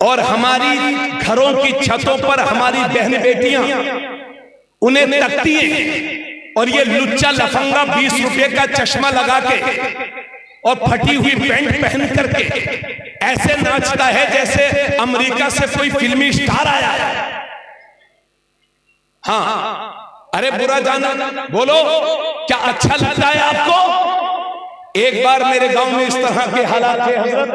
और हमारी घरों की छतों पर हमारी बहन बेटियां उन्हें तकती हैं और ये लुच्चा लफंगा 20 रुपए का चश्मा लगा के और फटी हुई पैंट पहन करके ऐसे नाचता है जैसे अमेरिका से कोई फिल्मी स्टार आया है। हाँ, अरे बुरा जाना, बोलो क्या अच्छा लगता है आपको? एक बार मेरे गांव में इस तरह के हालात थे हजरत,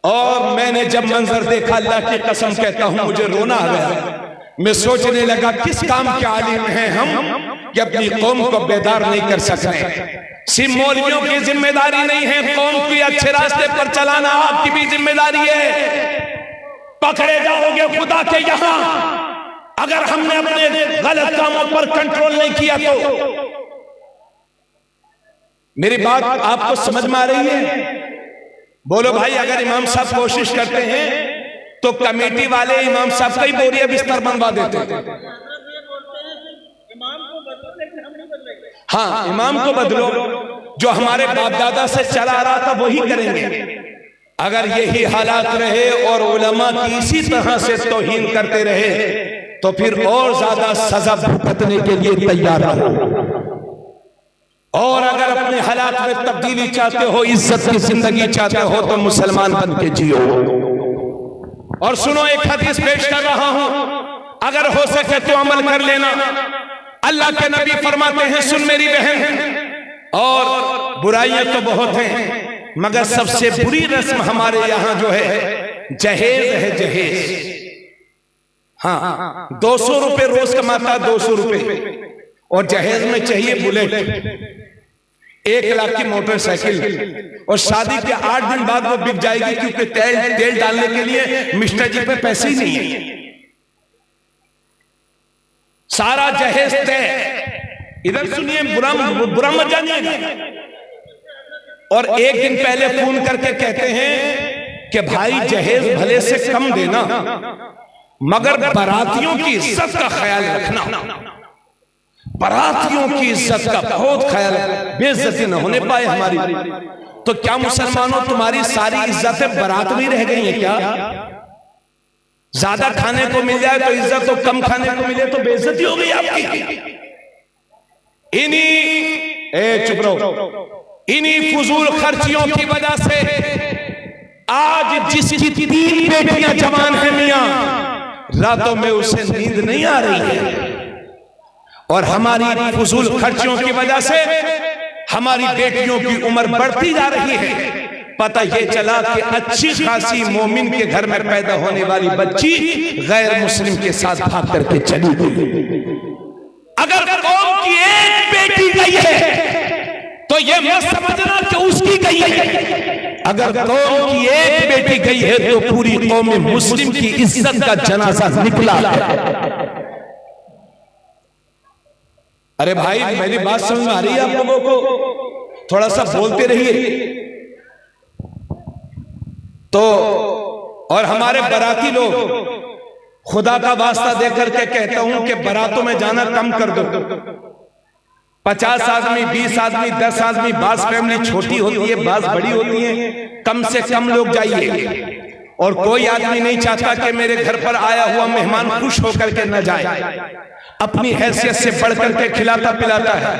और मैंने जब मंजर देखा, अल्लाह की कसम कहता हूं मुझे रोना आ गया। मैं सोचने लगा किस काम के आलिम हैं हम कि अपनी कौम को बेदार नहीं कर सकते। सिर्फ मौलवियों की जिम्मेदारी नहीं है, कौम की अच्छे रास्ते पर चलाना आपकी भी जिम्मेदारी है। पकड़े जाओगे खुदा के यहां अगर हमने अपने गलत कामों पर कंट्रोल नहीं किया तो। मेरी बात आपको समझ में आ रही है? बोलो भाई, अगर इमाम साहब कोशिश करते हैं तो कमेटी वाले इमाम साहब का ही बोरिया बिस्तर बनवा देते हैं। हाँ, इमाम को बदलो, जो हमारे बाप दादा से चला आ रहा था वही करेंगे। अगर यही हालात रहे और उलमा की इसी तरह से तौहीन करते रहे तो फिर और ज्यादा सजा भुगतने के लिए तैयार रहो। और अगर अपने हालात में तब्दीली चाहते हो, इज्जत की जिंदगी चाहते हो तो मुसलमान बन के जियो। और सुनो, एक हदीस पेश कर रहा हूं, अगर हो सके तो अमल कर लेना। अल्लाह के नबी फरमाते हैं, सुन मेरी बहन, और बुराइयां तो बहुत हैं मगर सबसे बुरी रस्म हमारे यहां जो है जहेज है, जहेज। हाँ, 200 रुपए रोज कमाता, 200 रुपए, और जहेज में चाहिए बुलेट, 1 लाख की मोटरसाइकिल, और शादी के 8 दिन बाद वो बिक जाएगी क्योंकि तेल डालने के लिए मिस्टर जी पे पैसे ही नहीं है। सारा जहेज तय। इधर सुनिए, बुरा मत जानिएगा। और एक दिन पहले फोन करके कहते हैं कि भाई जहेज भले से कम देना मगर बारातियों की इज्जत का ख्याल रखना, बारातियों की इज्जत का बहुत ख्याल, बेइज्जती न होने पाए हमारी। तो क्या मुसलमानों तुम्हारी सारी इज्जतें बारात में रह गई हैं क्या? ज्यादा खाने को मिल जाए तो इज्जत, तो कम खाने को मिले तो बेइज्जती हो गई आपकी। चुप रहो, इन्हीं फजूल खर्चियों की वजह से आज जिसकी 3 बेटियां जवान है मियां, रातों में उसे नींद नहीं आ रही है। और हमारी फजूल खर्चियों की वजह से हमारी बेटियों की उम्र बढ़ती जा रही है। पता ये चला कि अच्छी खासी मोमिन के घर में पैदा होने वाली बच्ची गैर मुस्लिम के साथ भाग करके चली गई। अगर कौम की एक बेटी गई है तो ये मत समझना कि उसकी गई है। अगर कौम की एक बेटी गई है तो पूरी कौम मुस्लिम की इज्जत का जनाजा निकला है। अरे भाई, मेरी बात समझ में आ रही है आप लोगों को? थोड़ा सा बोलते रहिए। तो और हमारे बाराती लोग, खुदा का वास्ता देकर के कहता हूं कि बारातों में जाना कम कर दो। 50 आदमी, 20 आदमी, 10 आदमी, बास फैमिली छोटी होती है, बास बड़ी होती है, कम से कम लोग जाइए। और कोई आदमी नहीं चाहता कि मेरे घर पर आया हुआ मेहमान खुश होकर के न जाए, अपनी हैसियत से बढ़कर के खिलाता पिलाता है।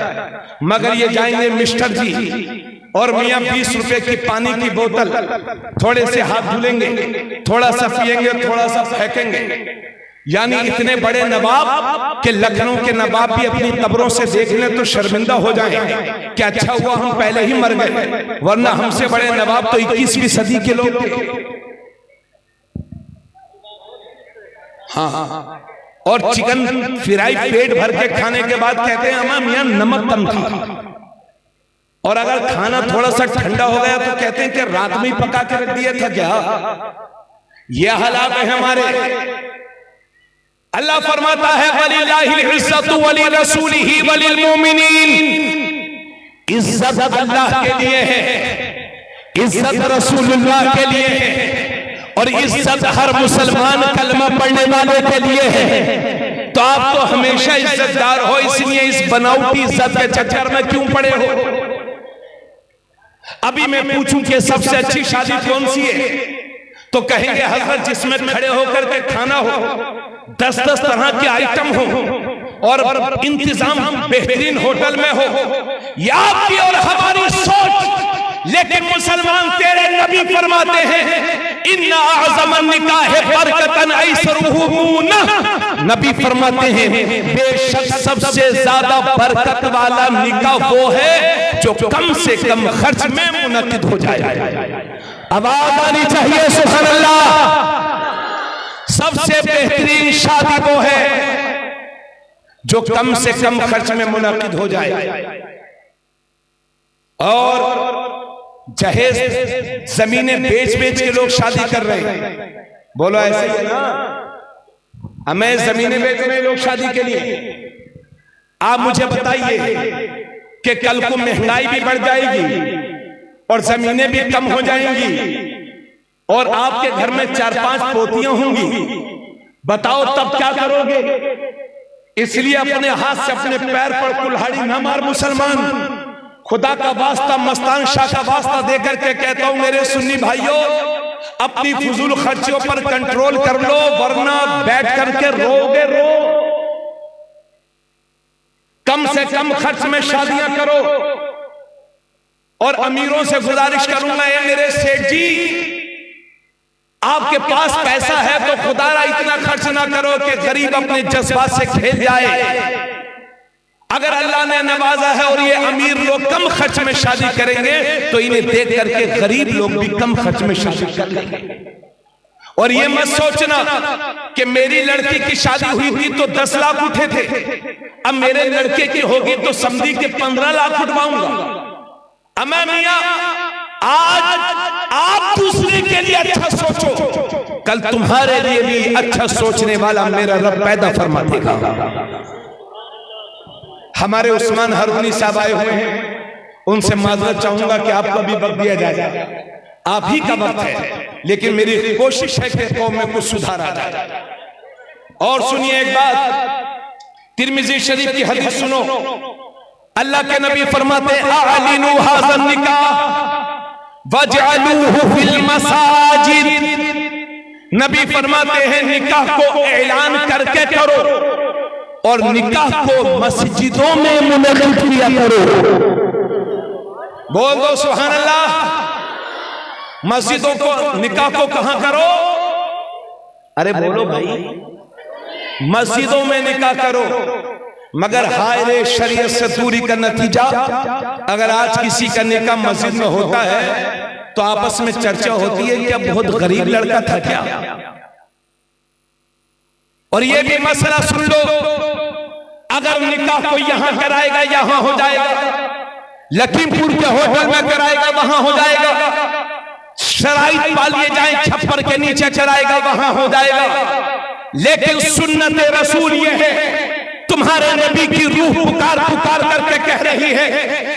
मगर ये जाएंगे मिस्टर जी और मियां 20 रुपए की पानी की बोतल, थोड़े से हाथ धुलेंगे, थोड़ा सा पिएंगे, थोड़ा सा फेंकेंगे। यानी इतने बड़े नवाब के लखनऊ के नवाब भी अपनी कब्रों से देख लें तो शर्मिंदा हो जाएंगे कि अच्छा हुआ हम पहले ही मर गए, वरना हमसे बड़े नवाब तो 21वीं सदी के लोग थे। हाँ, और चिकन फ्राई पेट भर के खाने के बाद कहते हैं अम्मा मियां नमक कम था। और अगर खाना थोड़ा सा ठंडा हो गया तो कहते हैं कि रात में ही पका के रख दिया था क्या? यह हालात है हमारे। अल्लाह फरमाता है वलिल्लाहिल इज्जतु वली रसूलिही वलिल मुमिनीन। इज्जत अल्लाह के लिए है, इज्जत रसूलुल्लाह के लिए है, और इज्जत हर मुसलमान कलमा पढ़ने वाले के लिए है। तो आप तो हमेशा इज्जतदार हो, इसलिए इस बनावटी इज्जत के चक्कर में क्यों पड़े हो? अभी मैं पूछूं कि सबसे अच्छी शादी कौन सी है तो कहेंगे हजरत जिसमें खड़े होकर के खाना हो, 10-10 तरह के आइटम हो और इंतजाम बेहतरीन होटल में हो, या आपकी और हमारी सोच। लेकिन मुसलमान तेरे नबी फरमाते हैं इन्ना आज़मन निकाह बरकतन ऐसरुहु न, नबी फरमाते हैं बेशक सबसे ज्यादा बरकत वाला निकाह वो है जो कम से कम खर्च में मुनक्किद हो जाए। आवाज आनी चाहिए सुभान अल्लाह। सबसे बेहतरीन शादी वो है जो कम से कम खर्च में मुनक्किद हो जाए। और जहेज जमीनें बेच बेच के लोग शादी कर रहे हैं, बोलो ऐसे ही ना, हमें जमीनें बेच रहे हैं लोग शादी के लिए। आप मुझे बताइए कि कल को महंगाई भी बढ़ जाएगी और जमीनें भी कम हो जाएंगी और आपके घर में 4-5 पोतियां होंगी, बताओ तब क्या करोगे? इसलिए अपने हाथ से अपने पैर पर कुल्हाड़ी न मार मुसलमान। खुदा का वास्ता, मस्तान शाह का वास्ता देकर के कहता हूं मेरे सुन्नी भाइयों, अपनी फजूल खर्चों पर कंट्रोल कर लो, वरना बैठ करके रोगे रो। कम से कम खर्च में शादियां करो। और अमीरों से गुजारिश करूंगा, ये मेरे सेठ जी, आपके पास पैसा है तो खुदारा इतना खर्च ना करो कि गरीब अपने जज्बात से खेल जाए। अगर अल्लाह ने नवाजा है और ये अमीर लोग कम खर्च में शादी करेंगे तो इन्हें देख करके गरीब लोग भी कम खर्च में शादी कर लेंगे। और ये मत सोचना कि मेरी लड़की की शादी हुई थी तो 10 लाख उठे थे, अब मेरे लड़के की होगी तो समझी के 15 लाख उठवाऊंगा। अम्मा मियां, आज आप दूसरे के लिए अच्छा सोचो, कल तुम्हारे लिए भी अच्छा सोचने वाला मेरा रब पैदा फरमा देगा। हमारे उस्मान हरवनी साहब आए हुए हैं, उनसे माजरत चाहूंगा कि आपको भी वक्त दिया जाए, आप ही का वक्त है, लेकिन मेरी कोशिश है कि कौम में कुछ सुधार आ जाए। और सुनिए एक बात, तिरमिज़ी शरीफ की हदीस सुनो। अल्लाह के नबी फरमाते अअलिनु हाज़न निकाह वजअलूहु फिल मसाजिद, नबी फरमाते हैं निकाह को ऐलान करके करो और निकाह को मस्जिदों में मुनक़्क़िद किया करो। बोल दो सुभान अल्लाह। मस्जिदों को, निकाह को कहां करो? अरे बोलो भाई, मस्जिदों में निकाह करो। मगर हाय रे, शरीयत से दूरी का नतीजा, अगर आज किसी का निकाह मस्जिद में होता है तो आपस में चर्चा होती है कि अब बहुत गरीब लड़का था क्या। और ये भी मसला सुन लो, अगर निकाह को यहां कराएगा यहां हो जाएगा, लखीमपुर के होटल में कराएगा वहां हो जाएगा, शराइत पा लिए जाए छप्पर के नीचे कराएगा वहां हो जाएगा। लेकिन सुन्नत रसूल ये है, तुम्हारे नबी की रूह पुकार पुकार करके कह रही है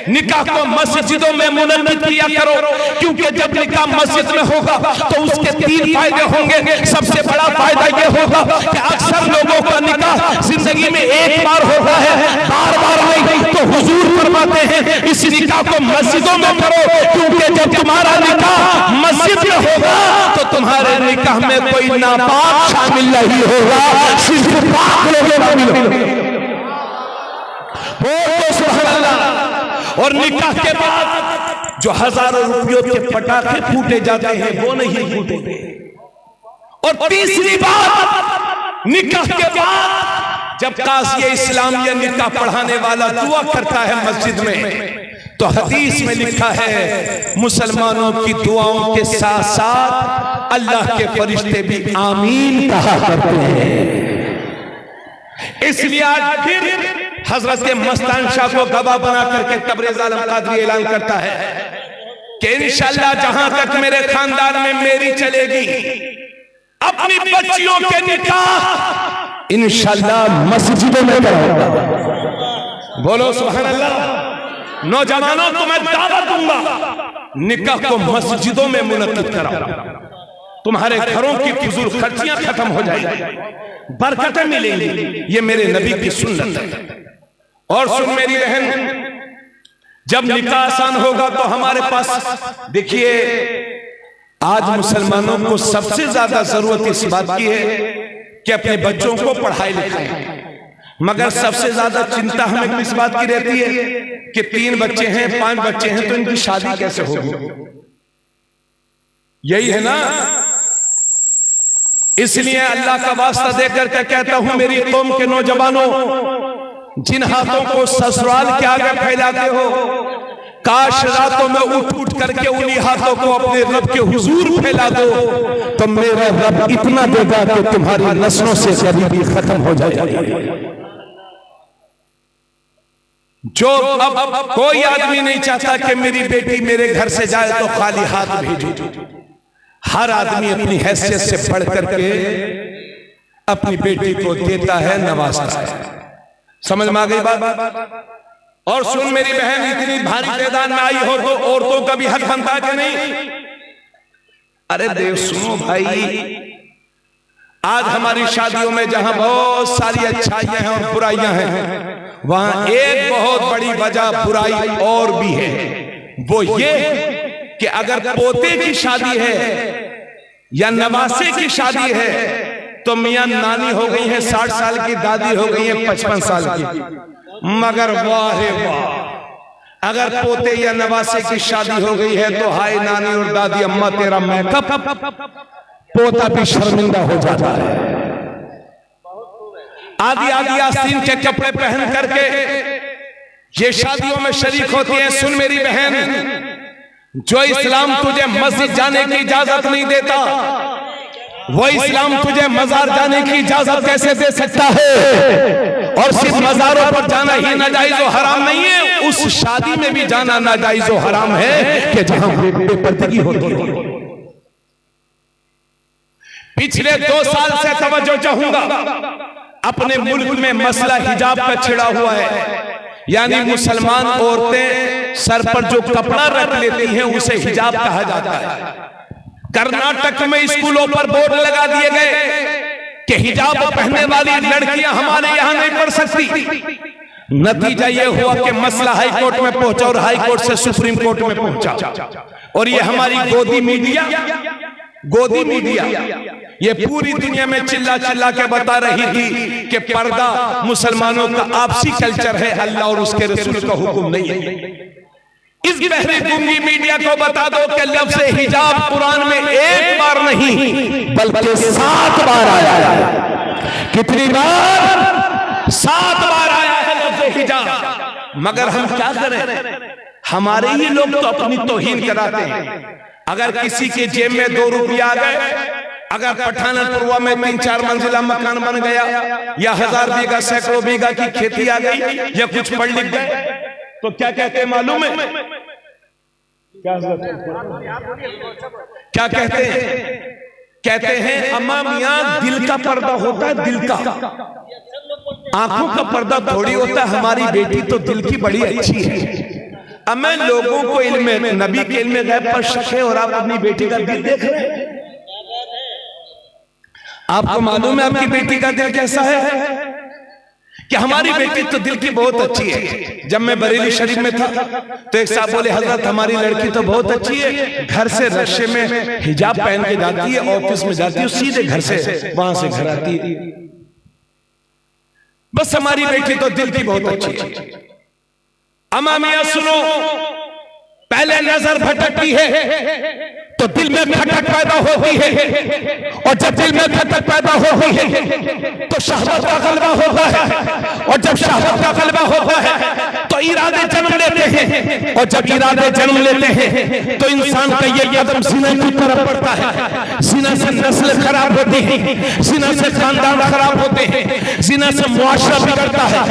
निकाह को मस्जिदों में मुनक़्क़िद किया करो, क्योंकि जब निकाह मस्जिद में होगा तो उसके 3 फायदे होंगे। सबसे बड़ा फायदा यह होगा कि अक्सर लोगों का निकाह जिंदगी में एक बार होता है, बार बार नहीं। तो हुजूर फरमाते हैं इस निकाह को मस्जिदों में करो, क्योंकि जब तुम्हारा निकाह मस्जिद में होगा तो तुम्हारे निकाह में कोई नापाक शामिल नहीं होगा, सिर्फ पाक लोग शामिल होंगे। और निकाह के बाद जो हजारों रुपयों के पटाखे फूटे जाते हैं वो नहीं फूटेंगे। और तीसरी बात, निकाह के बाद जब काज़ी इस्लाम या निकाह पढ़ाने वाला दुआ करता है मस्जिद में, तो हदीस में लिखा है मुसलमानों की दुआओं के साथ साथ अल्लाह के फरिश्ते भी आमीन कहा करते हैं। इसलिए आज फिर हजरत मस्तान शाह को गवाह बना करके तबरेज़ आलम कादरी ऐलान करता है कि इंशाअल्लाह जहां तक मेरे खानदान में मेरी चलेगी, अपनी बच्चियों के निकाह इंशाअल्लाह मस्जिदों में कराऊंगा। बोलो सुभान अल्लाह। नौजवानों को मैं दावत दूंगा, निकाह को मस्जिदों में मुनक़्क़िद कराओ, तुम्हारे घरों की फिजूल खर्चियां खत्म हो जाएगी, बरकतें मिलेंगी। ये मेरे नबी की सुन्नत है। और सुन मेरी बहन, जब निकाह आसान होगा तो हमारे पास देखिए आज मुसलमानों को सबसे ज्यादा जरूरत इस बात की है कि अपने बच्चों को पढ़ाई लिखाएं, मगर सबसे ज्यादा चिंता हमें किस बात की रहती है कि 3 बच्चे हैं, 5 बच्चे हैं, तो इनकी शादी कैसे होगी। यही है ना। इसलिए अल्लाह का वास्ता देकर के कहता हूं, मेरी कौम के नौजवानों, जिन हाथों को ससुराल के आगे फैलाते हो, काश रातों में उठ उठ करके उन्हीं हाथों को अपने रब के हुजूर फैला दो, तो मेरा रब इतना देगा कि तुम्हारी नस्लों से गरीबी खत्म हो जाएगी। जो अब कोई आदमी नहीं चाहता कि मेरी बेटी मेरे घर से जाए तो खाली हाथ भेजो। हर आदमी अपनी हैसियत से बढ़ करके अपनी बेटी को देता है, नवाजता है। समझ में आ गई बात। और सुन मेरी बहन, इतनी भारी मैदान में आई हो तो औरतों का भी हक बनता है कि नहीं। अरे देव सुनो भाई, आज हमारी शादियों में जहां बहुत सारी अच्छाइयां हैं और बुराइयां हैं, वहां एक बहुत बड़ी वजह बुराई और भी है। वो ये कि अगर पोते की शादी है या नवासे की शादी है तो मियां नानी हो गई है 60 साल की, दादी हो गई है 55 साल की। मगर वाह रे वाह, अगर पोते या नवासे की शादी हो गई है तो हाय नानी और दादी अम्मा तेरा मेकअप, पोता भी शर्मिंदा हो जाता है। आदि आदि आस्तीन के कपड़े पहन करके ये शादियों में शरीक होती है। सुन मेरी बहन, जो इस्लाम तुझे मस्जिद जाने की इजाजत नहीं देता, वो इस्लाम तुझे मजार जाने की इजाजत कैसे दे सकता है। और सिर्फ मजारों पर जाना ही नाजायज और हराम नहीं है, उस शादी में भी जाना नाजायज और हराम है कि जहां बेपर्दगी होती है। पिछले 2 साल से तवज्जो चाहूंगा, अपने मुल्क में मसला हिजाब का छिड़ा हुआ है, यानी मुसलमान औरतें सर पर जो कपड़ा रख लेती हैं उसे हिजाब कहा जाता है। कर्नाटक में स्कूलों पर बोर्ड लगा दिए गए कि हिजाब पहनने वाली लड़कियां हमारे यहां नहीं पढ़ सकती। नतीजा यह हुआ कि मसला हाई कोर्ट में पहुंचा और हाई कोर्ट से सुप्रीम कोर्ट में पहुंचा। और ये हमारी गोदी मीडिया ये पूरी दुनिया में चिल्ला चिल्ला के बता रही थी कि पर्दा मुसलमानों का आपसी कल्चर है, अल्लाह और उसके रसूल का हुक्म नहीं है। इस बहरी गूंगी मीडिया को बता दो कि लफ्ज़ हिजाब कुरान में 1 बार नहीं बल्कि 7 बार आया है। कितनी बार? 7 बार आया है लफ्ज़ हिजाब। मगर हम क्या करें, हमारे ही लोग तो अपनी तौहीन कराते हैं। अगर किसी के जेब में 2 रुपया आ गए, अगर पठानपुरवा में 3-4 मंजिला मकान बन गया, या 1000 बीघा सैकड़ों बीघा की खेती आ गई, या कुछ पढ़ लिख गए, तो क्या कहते हैं मालूम है? क्या कहते हैं? कहते हैं अम्मा मियां दिल का पर्दा होता है, दिल का, आंखों का पर्दा थोड़ी होता है। हमारी बेटी तो दिल की बड़ी अच्छी है। अब मैं लोगों को इल्म नबी के इल्म गैब पर शक है और आप अपनी बेटी का दिल देख रहे हैं। आपको मालूम है आपकी बेटी का दिल कैसा है? कि हमारी बेटी तो दिल की बहुत अच्छी है। जब मैं बरेली शरीफ में था तो एक साहब बोले, हजरत हमारी लड़की तो बहुत अच्छी है, घर से रश्ते में हिजाब पहन के जाती है, ऑफिस में जाती है, सीधे घर से वहां से घर आती है। बस हमारी बेटी तो दिल की बहुत अच्छी है। अम्मा मियां सुनो, पहले नजर भटकती है तो दिल में खटक पैदा होती है, और जब दिल में खटक पैदा होती है तो शहवत का गलबा होता है, और जब शहवत का गलबा होता है तो इरादे जन्म लेते हैं, और जब इरादे जन्म लेते हैं तो इंसान का ये कदम ज़िना की तरफ बढ़ता है। ज़िना से नस्ल खराब होती है, ज़िना से खानदान खराब होते हैं, ज़िना से मुआशरा बिगड़ता है।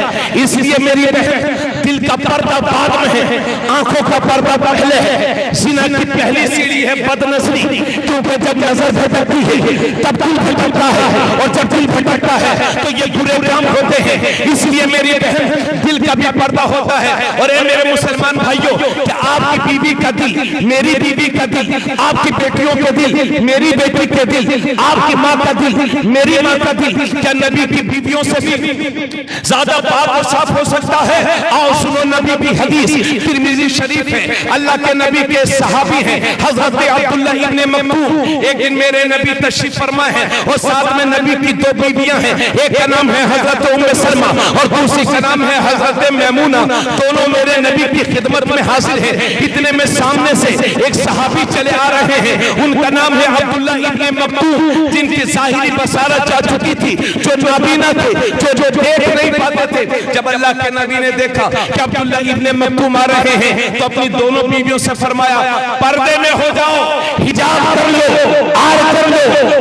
इसलिए मेरी बहन, दिल का पर्दा बाद में है, आंखों का पर्दा पहले है। ज़िना की पहली सीढ़ी है बदनजरी, क्योंकि जब नजर भटकती है तब दिल भटकता है, और जब दिल भटकता है तो ये बुरे काम होते हैं। इसलिए मेरी बहन, दिल का भी पर्दा होता है। और ये मेरे मुसलमान भाइयों, कि आपकी बीवी का दिल, मेरी बीवी का दिल, आपकी बेटियों के दिल, मेरी बेटी के दिल, आपकी माँ का दिल, मेरी माँ का दिल, क्या नबी की बीवियों से भी ज्यादा पाक और साफ हो सकता है? आओ सुनो नबी की हदीस, तिरमिज़ी शरीफ है। अल्लाह के नबी के सहाबी हैं हजरत अब्दुल्ला इब्ने मक्तूम, एक दिन मेरे नबी तशरीफ फरमा है और साथ में नबी की दो बीवियां हैं, एक का नाम है हजरत उम्मे सलमा और दूसरी का नाम है हजरत मैमूना। दोनों मेरे नबी की खिदमत में हाजिर है। इतने में सामने से एक सहाबी चले आ रहे हैं, उनका नाम है अब्दुल्ला इब्ने मक्तूम, जिनकी ज़ाहिरी बसारत जा चुकी थी, जो नाबीना थे, जो देख नहीं पाते थे। जब अल्लाह के नबी ने देखा कि अब्दुल्ला इब्ने मक्तूम आ रहे हैं तो अपनी दोनों बीवियों से फरमाया, पर्दे में हो जाओ, हिजाब कर लो, आड़ कर लो,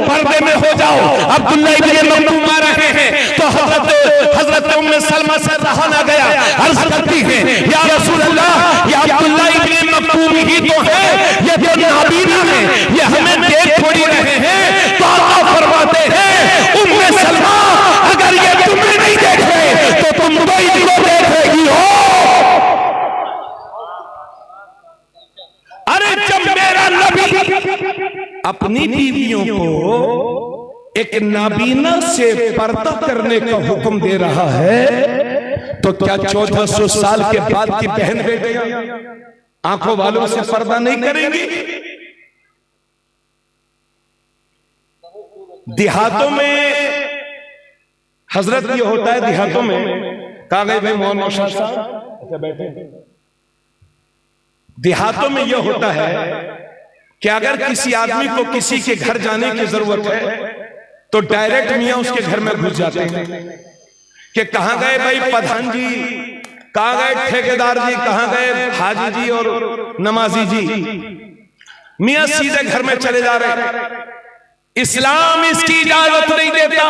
पर्दे में हो जाओ। अब्दुल्ला इब्ने मक्तूम आ रहे हैं तो हजरत उम्मे सलमा से रहा ना गया, अर्ज करती है, या रसूल अल्लाह, या अब्दुल्ला इब्ने मक्तूम ही तो है, ये तो नाबीना है, ये हमें देख थोड़ी रहे हैं। तो आप फरमाते हैं, उम्मे सलमा, अगर ये तुम्हें नहीं देख रहे तो तुम तो इनको देख रही हो। अरे जब मेरा नबी अपनी बीवियों को एक नाबीना से पर्दा करने का हुक्म दे रहा है तो क्या 1400 साल के बाद की बहन बेटियां आंखों वालों से पर्दा नहीं करेंगी? देहातों में हजरत ये होता है, देहातों में कहा गए भाई मोहन साहब अच्छा बैठे। देहातों में यह होता है कि अगर किसी आदमी को किसी के घर जाने की जरूरत है तो डायरेक्ट मियां उसके घर में घुस जाते हैं कि कहां गए भाई प्रधान जी, कहां गए ठेकेदार जी, कहां गए हाजी जी और नमाजी जी। मियां सीधे घर में चले जा रहे हैं। इस्लाम इसकी इजाजत नहीं देता।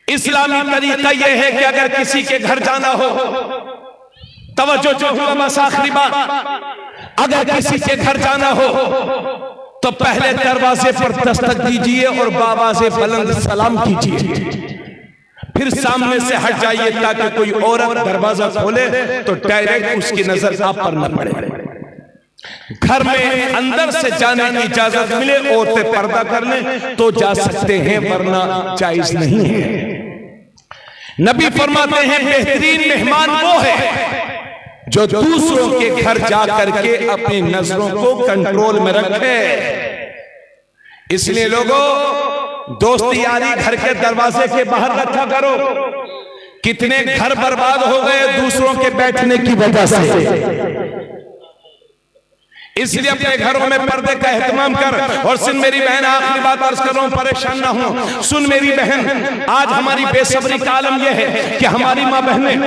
इस्लामी तरीका यह है कि अगर किसी के घर जाना हो, तवज्जो जो हुआ बस आखिरी बात, अगर किसी के घर जाना हो तो पहले दरवाजे पर दस्तक दीजिए और बाबाज़े बुलंद सलाम कीजिए, फिर सामने से हट जाइए ताकि कोई औरत दरवाजा खोले तो डायरेक्ट उसकी नजर आप पर न पड़े। घर में अंदर से जाने की इजाजत मिले, औरतें पर्दा कर लें तो जा सकते हैं, वरना जायज नहीं है। नबी फरमाते हैं, बेहतरीन मेहमान वो है जो दूसरों के घर जा करके अपनी नजरों को कंट्रोल में रखे। इसलिए लोगों, दोस्ती यारी घर के दरवाजे के बाहर रखा करो। कितने घर बर्बाद हो गए दूसरों के बैठने की वजह से। इसलिए अपने घरों में पर्दे का एहतमाम कर। और सुन मेरी बहन, आखिरी बात अर्ज कर रहा हूं, परेशान ना हो। सुन मेरी बहन, आज हमारी बेसब्री का आलम यह है कि हमारी माँ बहनें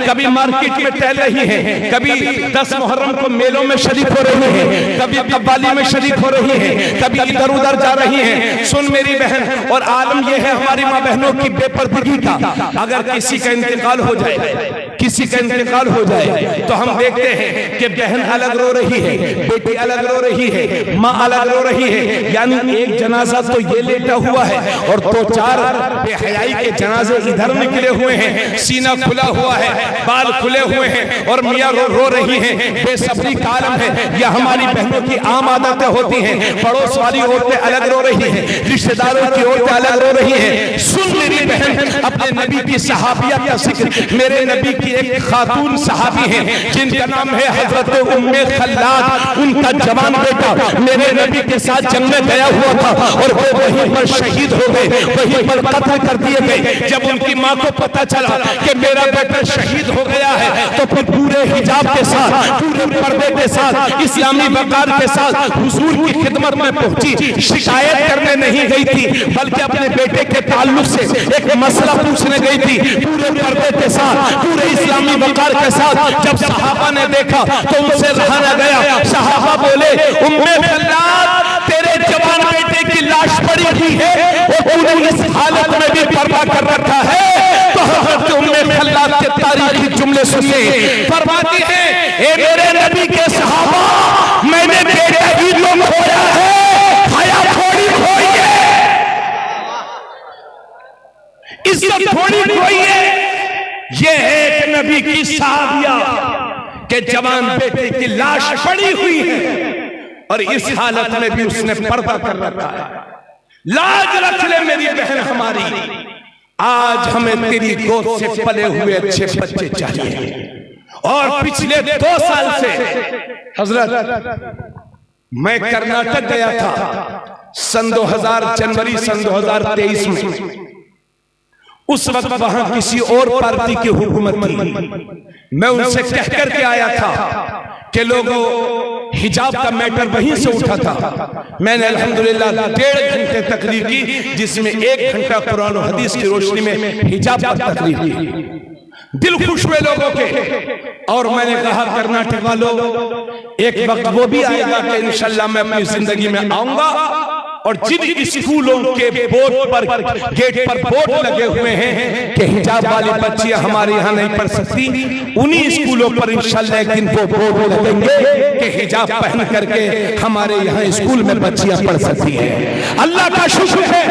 कभी मार्केट में टहल रही हैं, कभी 10 मुहर्रम को मेलों में शरीक हो रही हैं, कभी कव्वाली में शरीक हो रही हैं, कभी इधर उधर जा रही हैं। सुन मेरी बहन, और आलम यह है हमारी माँ बहनों की बेपर्दगी का। अगर किसी का इंतकाल हो जाए, किसी का इंतकाल हो जाए तो हम देखते हैं कि बहन अलग रो रही है, बेटी अलग रो रही है, माँ अलग रो रही है। यानी एक जनाजा तो ये लेटा हुआ है और 2-4 बेहयाई के जनाजे इधर निकले हुए हैं, सीना खुला हुआ है, बाल खुले हुए हैं और मियाँ रो रही हैं। बेसब्री का आलम है। यह हमारी बहनों की आम आदतें होती हैं। पड़ोस वाली औरतें अलग रो रही हैं, रिश्तेदारों की औरतें अलग रो रही हैं। सुन मेरी बहन, अपने नबी की सहाबिया का जिक्र। मेरे नबी की एक खातून सहाबी हैं जिनका नाम है हजरत उम्मे खल्लाद। उनका जवान बेटा मेरे नबी के साथ जंग में गया हुआ था और वो वहीं पर शहीद हो गए, वहीं पर कत्ल कर दिए गए। जब उनकी माँ को पता चला कि मेरा बेटा शहीद हो गया है तो फिर पूरे हिजाब के साथ, पूरे पर्दे के साथ, इस्लामी वकार के साथ हुजूर की खिदमत में पहुंची। शिकायत करने नहीं गई थी, बल्कि अपने बेटे के ताल्लुक से एक मसला पूछने गई थी, पूरे पर्दे के साथ, पूरे इस्लामी वकार के साथ। जब सहाबा ने देखा तो उनसे रहा न गया। सहाबा बोले, उम्मे खल्लाद, तेरे जवान बेटे की लाश पड़ी हुई है और तूने इस हालत में भी पर्दा कर रखा है। तो हजरत उम्मे खल्लाद के तारीखी जुमले सुनिए। फरमाती है, ए मेरे नबी के सहाबा, मैंने बेटा ही तो खोया है, हया थोड़ी खोई है, इज्जत थोड़ी खोई है। ये है कि नबी की सहाबिया के जवान बेटे की लाश पड़ी हुई है और इस हालत में भी उसने पर्दा कर रखा है। लाज रख ले मेरी बहन हमारी, आज हमें तेरी गोद से पले हुए अच्छे बच्चे चाहिए और पिछले 2 साल से हजरत मैं कर्नाटक गया था सन 2000 जनवरी सन 2023 में। उस वक्त वहां किसी और पार्टी की हुकूमत थी। मैं उनसे कह करके आया था कि लोगों हिजाब का मैटर वहीं से उठा था। मैंने अल्हम्दुलिल्लाह 1.5 घंटे तकरीर की, जिसमें 1 घंटा कुरान और हदीस की रोशनी में हिजाब पर तकरीर की। दिल खुश हुए लोगों के। और मैंने कहा कर्नाटक वालों, एक वक्त वो भी आएगा कि इंशाल्लाह मैं अपनी जिंदगी में आऊंगा और जिन स्कूलों के बोर्ड पर गेट पर बोर्ड लगे हुए हैं कि हिजाब वाली बच्चियां हमारे यहाँ नहीं पढ़ सकती, उन्हीं स्कूलों पर इंशाल्लाह एक दिन वो बोर्ड लगेंगे कि हिजाब पहन करके हमारे यहाँ स्कूल में बच्चियां पढ़ सकती हैं। अल्लाह का शुक्र है,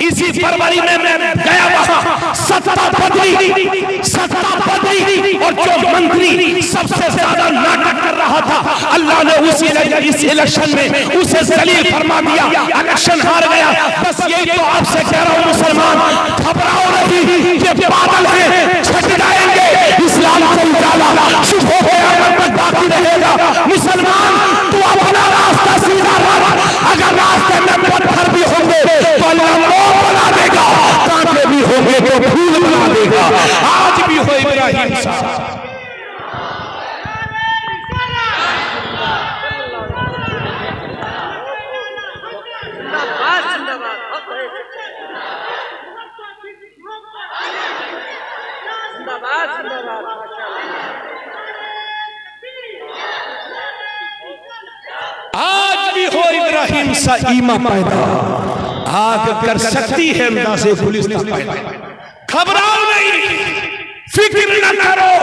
इसी फरवरी में मैं गया वहां सत्ता बदली और जो मंत्री सबसे ज्यादा नाटक कर रहा था, अल्लाह ने इस इलेक्शन में उसे जलील फरमा दिया, इलेक्शन हार गया। बस यही तो आपसे कह रहा हूं, मुसलमान घबराओ नहीं, ये बादल है, छट जाएंगे। इस्लाम का उजाला शुभ हो गया, बाकी रहेगा। मुसलमान तू अपना रास्ता सीधा रख, अगर रास्ते में पत्थर भी होंगे तो अल्लाह मोम बना देगा, कांटे भी होंगे तो फूल बना देगा। आज भी हो इब्राहिम साहब। आज भी हो इब्राहिम सा ईमा पैदा, आग कर सकती है अंदाज़े गुलिस्तान पैदा। घबराओ नहीं, फिक्र न करो,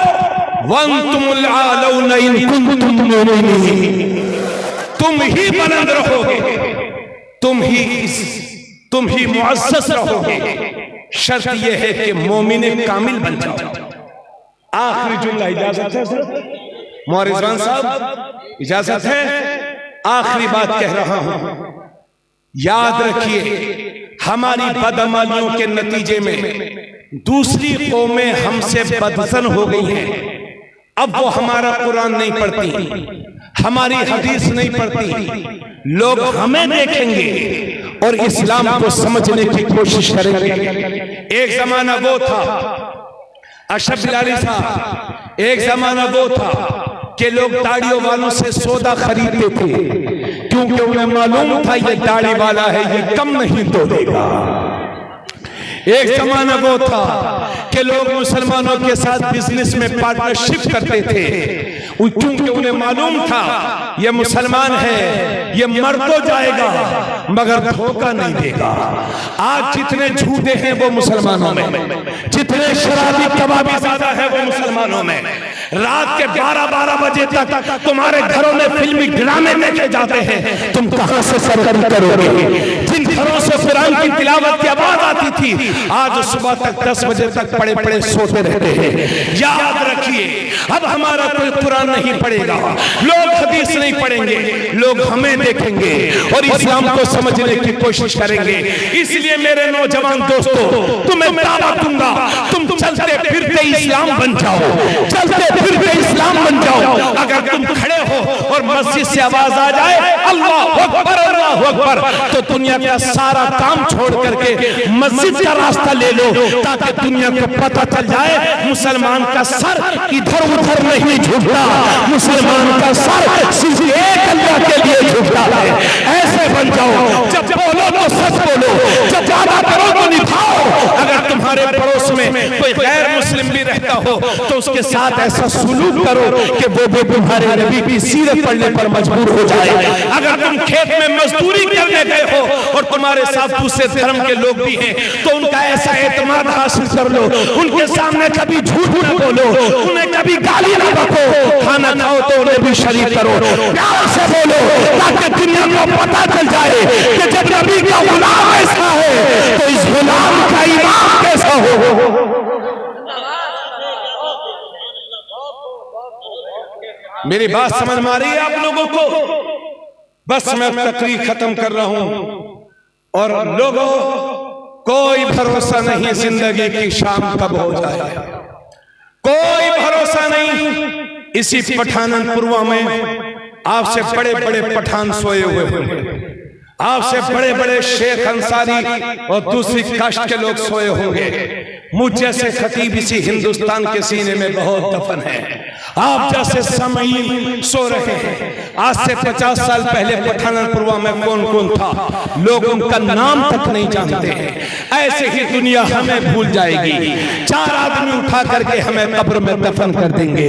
वंतुमुल आलौना इन कुंतुम मुमिनीन। तुम ही बुलंद रहोगे, तुम ही मुअज़्ज़ज़ रहोगे। शर्त यह है कि मोमिन कामिल बन जाओ। आखिरी जुमला, इजाजत है मौलाना रिजवान साहब, इजाजत है? आखिरी बात कह रहा हूं, याद रखिए, हमारी बदअमलियों के नतीजे में दूसरी कौमें हमसे बदसन हो गई हैं। अब वो हमारा कुरान नहीं पढ़ती, हमारी हदीस नहीं पढ़ती। लोग हमें देखेंगे और इस्लाम को समझने की कोशिश करेंगे। एक जमाना वो था, अशरफ बिलाली साहब, एक जमाना वो था कि लोग दाढ़ियों वालों से सौदा खरीदते थे, क्योंकि उन्हें मालूम था ये दाढ़ी वाला है, ये कम नहीं तो देगा। एक जमाना वो था कि लोग मुसलमानों के साथ बिजनेस में पार्टनरशिप करते थे, क्योंकि उन्हें मालूम था ये मुसलमान है, ये मर तो जाएगा मगर धोखा नहीं देगा। आज जितने झूठे हैं वो मुसलमानों में, जितने शराबी कबाबी ज्यादा है वो मुसलमानों में। रात के 12-12 बजे तक तुम्हारे घरों में फिल्मी ड्रामे देखे जाते हैं, तुम कहां से सरगर्म करोगे? जिन घरों से कुरान की तिलावत की आवाज आती थी, आज सुबह तक 10 बजे तक पड़े पड़े सोते रहते हैं। याद रखिए, अब हमारा कोई कुरान नहीं पढ़ेगा, लोग हदीस नहीं पढ़ेंगे, लोग हमें देखेंगे और इस्लाम को समझने की कोशिश करेंगे। इसलिए मेरे नौजवान दोस्तों, तुम्हें दावत दूंगा, तुम चलते फिरते इस्लाम बन जाओ, चलते फिरते इस्लाम बन जाओ। अगर तुम खड़े हो और मस्जिद से आवाज आ जाए अल्लाह अकबर अल्लाह अकबर, तो दुनिया का सारा काम छोड़ करके मस्जिद का रास्ता ले लो, ताकि दुनिया को पता चल जाए मुसलमान का सर इधर उधर नहीं झुकता, मुसलमान का सर सिर्फ एक अल्लाह के लिए झुकता है। ऐसे बन जाओ, जब बोलो तो सच बोलो, जब ज्यादा करो तो निभाओ। अगर तुम्हारे पड़ोस में कोई गैर मुस्लिम भी रहता हो तो उसके साथ ऐसा सुलूक करो कि वो भी तुम्हारे नबी की सीरत पढ़ने पर मजबूर हो जाए। अगर तुम खेत में मजदूरी करने गए हो और तुम्हारे साथ दूसरे धर्म के लोग भी हैं, तो उनका ऐसा एतमाद हासिल कर लो, उनके सामने कभी झूठ न बोलो, उन्हें कभी गाली न बको, खाना खाओ तो उन्हें भी शरीक करो, प्यार से बोलो, ताकि दुनिया को पता चल जाए कि जब नबी का गुलाम ऐसा है तो इस गुलाम का ईमान कैसा हो। मेरी बात समझ में आ रही है आप लोगों को? बस मैं तकरीर खत्म कर रहा हूं। और लोगों, कोई भरोसा नहीं जिंदगी की शाम कब हो जाए, कोई भरोसा नहीं। इसी पठानपुरवा में आपसे बड़े बड़े पठान सोए हुए होंगे, आपसे बड़े बड़े शेख अंसारी और दूसरी कास्ट के लोग सोए होंगे। मुझ जैसे खतीब इसी हिंदुस्तान के सीने में बहुत दफन है। आप जैसे सामीन सो रहे हैं। आज से 50 साल पहले पठानपुरवा में कौन कौन था, लोग उनका नाम तक नहीं जानते हैं। ऐसे ही दुनिया हमें भूल जाएगी। 4 आदमी उठा करके हमें कब्र में दफन कर देंगे।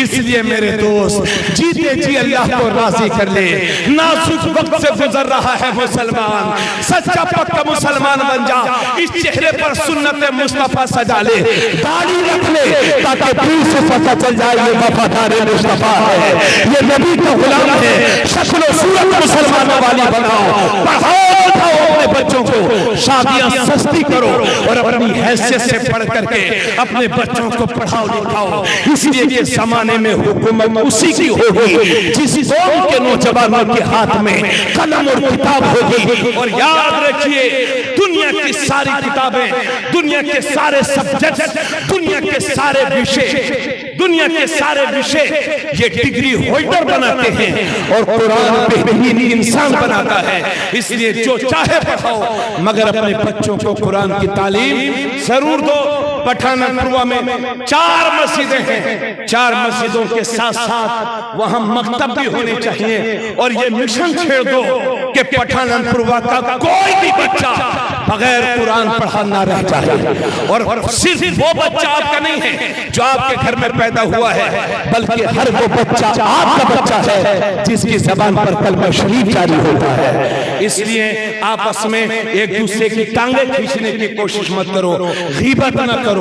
इसलिए मेरे दोस्त, जीते जी अल्लाह को राजी कर ले। नाजुक वक्त से गुजर रहा है मुसलमान, सच्चा पक्का मुसलमान बन जा। इस चेहरे पर सुन्नत मुस्तफा सजा ले, दाढ़ी रख ले, ताकि दूर से पता चल जाए ये वफादार मुस्तफा है, ये नबी का गुलाम है। शक्ल सूरत मुसलमानों वाली बनाओ, पढ़ाओ अपने बच्चों को, शादियां सस्ती करो और अपनी हैसियत से पढ़ करके अपने बच्चों को पढ़ाओ लिखाओ। इसलिए ये जमाने में हुकूमत उसी की होगी जिस कौम के नौजवानों के हाथ में कलम और किताब होगी। और याद रखिए, दुनिया की सारी किताबें, दुनिया के सारे सब्जेक्ट, दुनिया के सारे विषय ये डिग्री होल्डर बनाते हैं और कुरान बेहतरीन इंसान बनाता है। इसलिए जो चाहे पढ़ाओ, मगर अपने बच्चों को कुरान की तालीम जरूर दो। पठानपुरवा में 4 मस्जिदें हैं, 4 मस्जिदों के साथ साथ वहां मकतब भी होने चाहिए। और ये मिशन छेड़ दो कि पठानपुरवा का कोई भी बच्चा बगैर कुरान पढ़ा ना रह जाए। और सिर्फ वो बच्चा आपका नहीं है जो आपके घर में पैदा हुआ है, बल्कि हर वो बच्चा आपका बच्चा है जिसकी जबान पर कलमा शरीफ जारी होता है। इसलिए आपस में एक दूसरे की टांगे खींचने की कोशिश मत करो, गीबत न करो,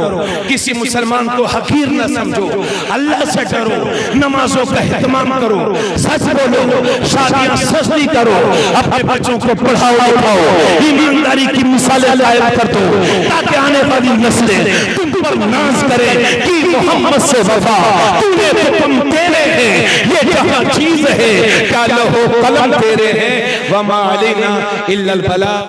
किसी मुसलमान को हकीर न समझो, अल्लाह से डरो, नमाजों का एहतमाम करो, सच बोलो, शादियां सस्ती करो, अपने बच्चों को पढ़ाओ लिखाओ, ईमानदारी की मिसालें कायम कर दो, ताकि आने वाली नस्लें तुम पर नाज करें कि मोहम्मद से वफा तूने हुक्म तेरे हैं, ये जहां चीज है क्या लहो कलम तेरे हैं, वमा अलैना इल्लल बला।